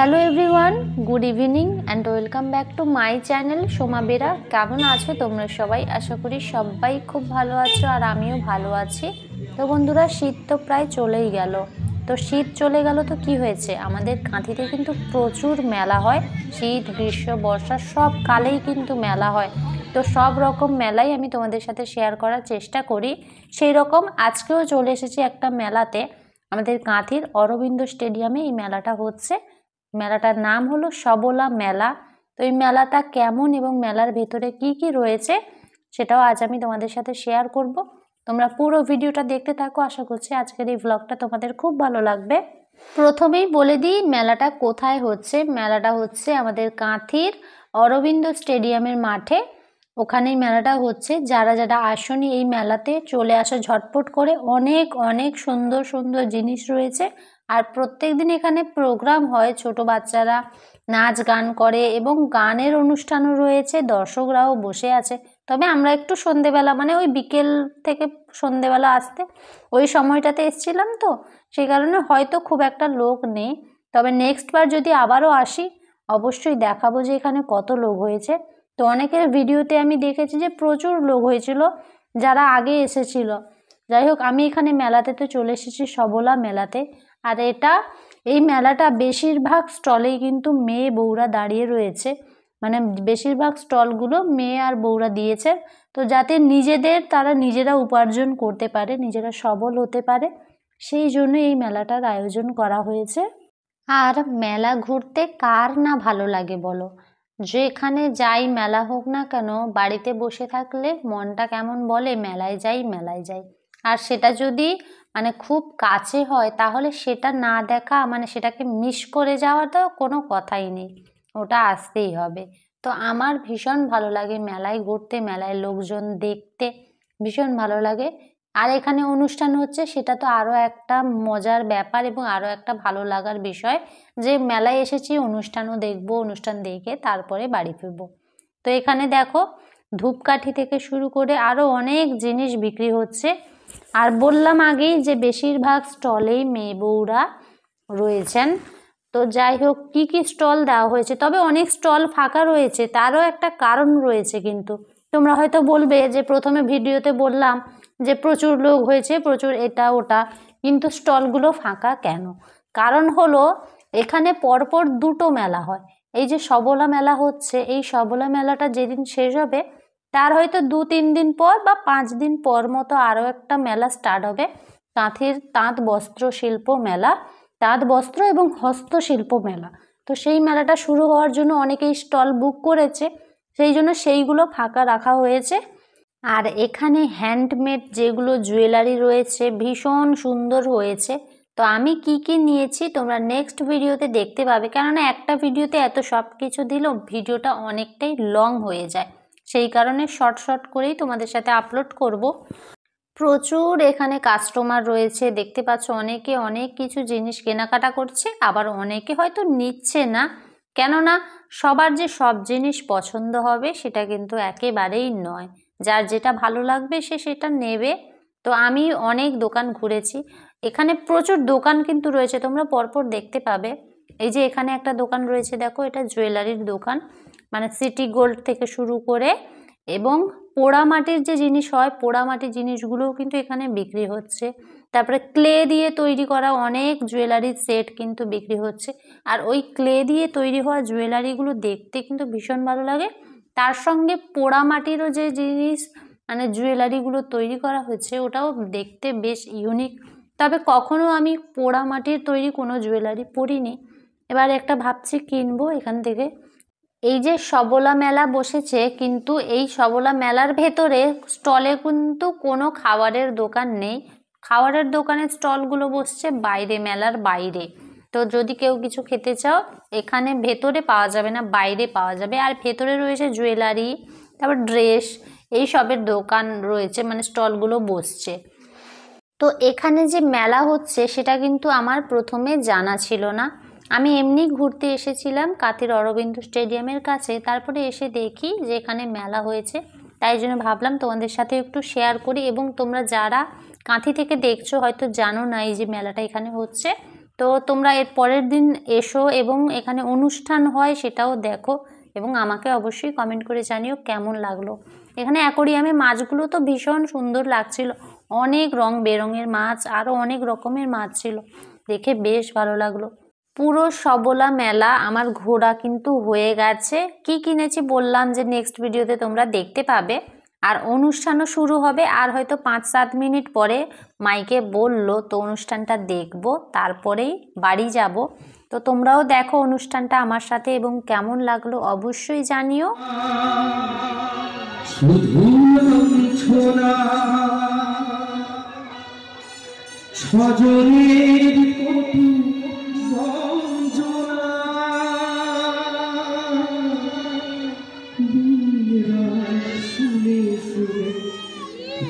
Hello everyone, good evening and welcome back to my channel Soma Bera. কেমন আছো তোমরা সবাই? আশা করি সবাই খুব ভালো আছো আর আমিও ভালো আছি। তো বন্ধুরা, শীত তো প্রায় চলেই গেল। তো শীত চলে গেল তো কি হয়েছে, আমাদের কাঁথিতে কিন্তু প্রচুর মেলা হয়। শীত, গ্রীষ্ম, বর্ষা সব কালেই কিন্তু মেলা হয়। তো সব রকম মেলাই আমি তোমাদের সাথে শেয়ার করার চেষ্টা করি। সেই রকম আজকেও চলে এসেছি একটা মেলাতে। আমাদের কাঁথির অরবিন্দ স্টেডিয়ামে এই মেলাটা হচ্ছে। মেলাটার নাম হলো সবলা মেলা। তো এই মেলাটা কেমন এবং মেলার ভেতরে কি কি রয়েছে সেটাও আজ আমি তোমাদের সাথে শেয়ার করব। তোমরা পুরো ভিডিওটা দেখতে থাকো। আশা করছি আজকের এই ব্লগটা তোমাদের খুব ভালো লাগবে। প্রথমেই বলে দিই মেলাটা কোথায় হচ্ছে। মেলাটা হচ্ছে আমাদের কাঁথির অরবিন্দ স্টেডিয়ামের মাঠে। ওখানেই মেলাটা হচ্ছে। যারা যারা আসনি এই মেলাতে চলে আসা ঝটপট করে। অনেক অনেক সুন্দর সুন্দর জিনিস রয়েছে। আর প্রত্যেক দিন এখানে প্রোগ্রাম হয়, ছোট বাচ্চারা নাচ গান করে এবং গানের অনুষ্ঠানও রয়েছে, দর্শকরাও বসে আছে। তবে আমরা একটু সন্ধেবেলা মানে ওই বিকেল থেকে সন্ধেবেলা আসতে ওই সময়টাতে এসছিলাম, তো সেই কারণে হয়তো খুব একটা লোক নেই। তবে নেক্সট বার যদি আবারও আসি অবশ্যই দেখাবো যে এখানে কত লোক হয়েছে। তো অনেকের ভিডিওতে আমি দেখেছি যে প্রচুর লোক হয়েছিল যারা আগে এসেছিল। যাই হোক, আমি এখানে মেলাতে তো চলে এসেছি সবলা মেলাতে। আর এই মেলাটা বেশিরভাগ স্টলেই কিন্তু মেয়ে বউরা দাঁড়িয়ে রয়েছে। মানে বেশিরভাগ স্টলগুলো মেয়ে আর বউরা দিয়েছে, তো যাতে তারা নিজেরা উপার্জন করতে পারে, নিজেরা সবল হতে পারে, সেই জন্য এই মেলাটার আয়োজন করা হয়েছে। আর মেলা ঘুরতে কার না ভালো লাগে বলো? যেখানে যাই মেলা হোক না কেন, বাড়িতে বসে থাকলে মনটা কেমন বলে মেলায় যাই মেলায় যাই। আর সেটা যদি মানে খুব কাছে হয় তাহলে সেটা না দেখা মানে সেটাকে মিস করে যাওয়া তো কোনো কথাই নেই, ওটা আসতেই হবে। তো আমার ভীষণ ভালো লাগে মেলায় ঘুরতে, মেলায় লোকজন দেখতে ভীষণ ভালো লাগে। আর এখানে অনুষ্ঠান হচ্ছে, সেটা তো আরও একটা মজার ব্যাপার এবং আরও একটা ভালো লাগার বিষয় যে মেলায় এসেছি, অনুষ্ঠানও দেখবো, অনুষ্ঠান দেখে তারপরে বাড়ি ফিরবো। তো এখানে দেখো ধূপকাঠি থেকে শুরু করে আরও অনেক জিনিস বিক্রি হচ্ছে। আর বললাম আগেই যে বেশিরভাগ স্টলেই মেয়ে বউরা রয়েছেন। তো যাই হোক, কি কি স্টল দেওয়া হয়েছে, তবে অনেক স্টল ফাঁকা রয়েছে, তারও একটা কারণ রয়েছে। কিন্তু তোমরা হয়তো বলবে যে প্রথমে ভিডিওতে বললাম যে প্রচুর লোক হয়েছে, প্রচুর এটা ওটা, কিন্তু স্টলগুলো ফাঁকা কেন? কারণ হলো এখানে পরপর দুটো মেলা হয়। এই যে সবলা মেলা হচ্ছে, এই সবলা মেলাটা যেদিন শেষ হবে তার হয়তো 2-3 দিন পর বা 5 দিন পর মতো আরও একটা মেলা স্টার্ট হবে, কাঁথির তাঁত বস্ত্র শিল্প মেলা, তাঁত বস্ত্র এবং হস্তশিল্প মেলা। তো সেই মেলাটা শুরু হওয়ার জন্য অনেকেই স্টল বুক করেছে, সেই জন্য সেইগুলো ফাঁকা রাখা হয়েছে। আর এখানে হ্যান্ডমেড যেগুলো জুয়েলারি রয়েছে ভীষণ সুন্দর হয়েছে। তো আমি কি কি নিয়েছি তোমরা নেক্সট ভিডিওতে দেখতে পাবে, কেননা একটা ভিডিওতে এত সব কিছু দিলেও ভিডিওটা অনেকটাই লং হয়ে যায়, সেই কারণে শর্ট শর্ট করেই তোমাদের সাথে আপলোড করব। প্রচুর এখানে কাস্টমার রয়েছে, দেখতে পাচ্ছ অনেকে অনেক কিছু জিনিস কেনাকাটা করছে, আবার অনেকে হয়তো নিচ্ছে না, কেননা সবার যে সব জিনিস পছন্দ হবে সেটা কিন্তু একেবারেই নয়। যার যেটা ভালো লাগবে সে সেটা নেবে। তো আমি অনেক দোকান ঘুরেছি, এখানে প্রচুর দোকান কিন্তু রয়েছে, তোমরা পরপর দেখতে পাবে। এই যে এখানে একটা দোকান রয়েছে, দেখো এটা জুয়েলারির দোকান, মানে সিটি গোল্ড থেকে শুরু করে এবং পোড়ামাটির যে জিনিস হয়, পোড়ামাটির জিনিসগুলোও কিন্তু এখানে বিক্রি হচ্ছে। তারপরে ক্লে দিয়ে তৈরি করা অনেক জুয়েলারির সেট কিন্তু বিক্রি হচ্ছে। আর ওই ক্লে দিয়ে তৈরি হওয়া জুয়েলারিগুলো দেখতে কিন্তু ভীষণ ভালো লাগে। তার সঙ্গে পোড়ামাটিরও যে জিনিস মানে জুয়েলারিগুলো তৈরি করা হয়েছে ওটাও দেখতে বেশ ইউনিক। তবে কখনো আমি পোড়ামাটির তৈরি কোনো জুয়েলারি পরিনি, এবার একটা ভাবছি কিনবো এখান থেকে। এই যে সবলা মেলা বসেছে, কিন্তু এই সবলা মেলার ভেতরে স্টলে কিন্তু কোনো খাবারের দোকান নেই। খাবারের দোকানের স্টলগুলো বসছে বাইরে, মেলার বাইরে। তো যদি কেউ কিছু খেতে চাও এখানে ভেতরে পাওয়া যাবে না, বাইরে পাওয়া যাবে। আর ভেতরে রয়েছে জুয়েলারি, তারপর ড্রেস, এই সবের দোকান রয়েছে, মানে স্টলগুলো বসছে। তো এখানে যে মেলা হচ্ছে সেটা কিন্তু আমার প্রথমে জানা ছিল না। আমি এমনি ঘুরতে এসেছিলাম কাঁথির অরবিন্দ স্টেডিয়ামের কাছে, তারপরে এসে দেখি যে এখানে মেলা হয়েছে, তাই জন্য ভাবলাম তোমাদের সাথে একটু শেয়ার করি। এবং তোমরা যারা কাঁথি থেকে দেখছো হয়তো জানো না এই যে মেলাটা এখানে হচ্ছে, তো তোমরা এর পরের দিন এসো এবং এখানে অনুষ্ঠান হয় সেটাও দেখো এবং আমাকে অবশ্যই কমেন্ট করে জানিও কেমন লাগলো। এখানে অ্যাকোরিয়ামে মাছগুলো তো ভীষণ সুন্দর লাগছিল, অনেক রং বেরঙের মাছ, আরও অনেক রকমের মাছ ছিল, দেখে বেশ ভালো লাগলো। পুরো সবলা মেলা আমার ঘোরা কিন্তু হয়ে গেছে। কি কিনেছি বললাম যে নেক্সট ভিডিওতে তোমরা দেখতে পাবে। আর অনুষ্ঠানও শুরু হবে আর হয়তো 5-7 মিনিট পরে মাইকে বললো, তো অনুষ্ঠানটা দেখব তারপরেই বাড়ি যাব। তো তোমরাও দেখো অনুষ্ঠানটা আমার সাথে এবং কেমন লাগলো অবশ্যই জানিও।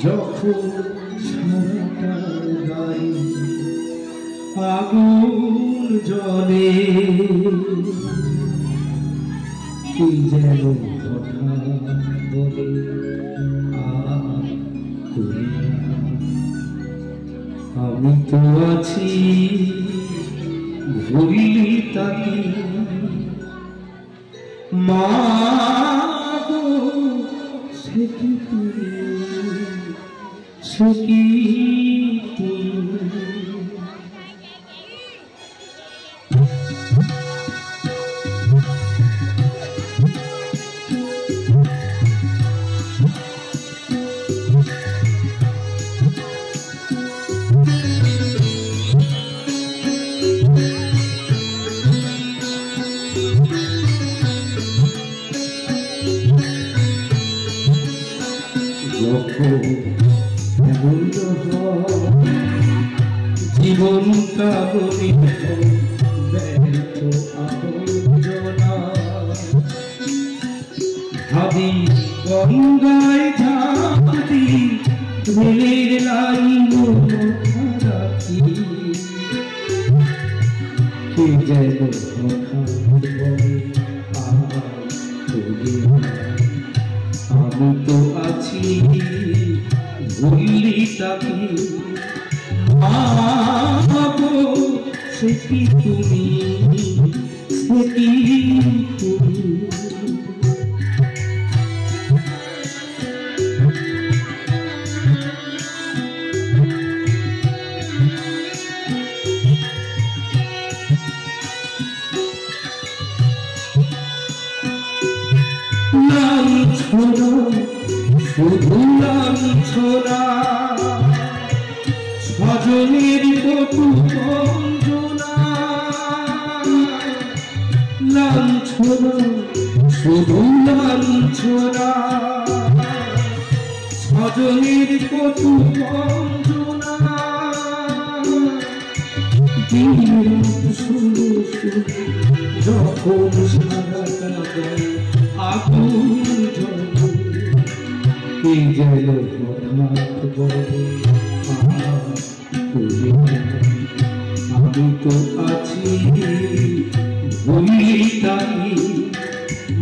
যখন সারাটা গায়ে আগুন জ্বলে, কি যেন কথা বলে আমি তো আছি ভুলি তাকে, মা গো সে কি তুমি, সে কি তুমি। জীবন কাবনে ব্যর্থ আবর্জনা, ভাবি গঙ্গায় ঝাঁপি রেলের লাইন রাখি, কে যেন কথা বলে আমি তো আছি ভুলি তাকে, সে কি তুমি, সে কি তুমি। নাম ছোড়া শুধু নাম ছোড়া, স্বজনের কটু বঞ্চনা, নাম ছোড়া শুধু নাম ছোড়া, স্বজনের কটু বঞ্চনা, দিন শুনে শুনে যখন সারাটা গায়ে আগুন জ্বলে, কে যেন কথা বলে আমি তো আছি ভুলি তাই,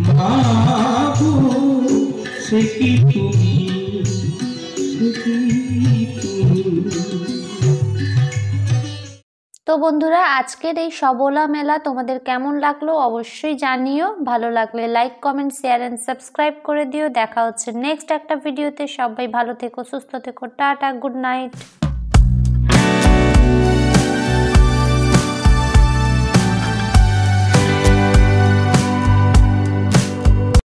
মা গো সে কি তুমি, সে কি তুমি। তো বন্ধুরা আজকের এই সবলা মেলা তোমাদের কেমন লাগলো অবশ্যই জানিও। ভালো লাগলে like comment share and subscribe করে দিও। দেখা হচ্ছে নেক্সট একটা ভিডিওতে। সবাই ভালো থেকো, সুস্থ থেকো, টাটা, গুড নাইট।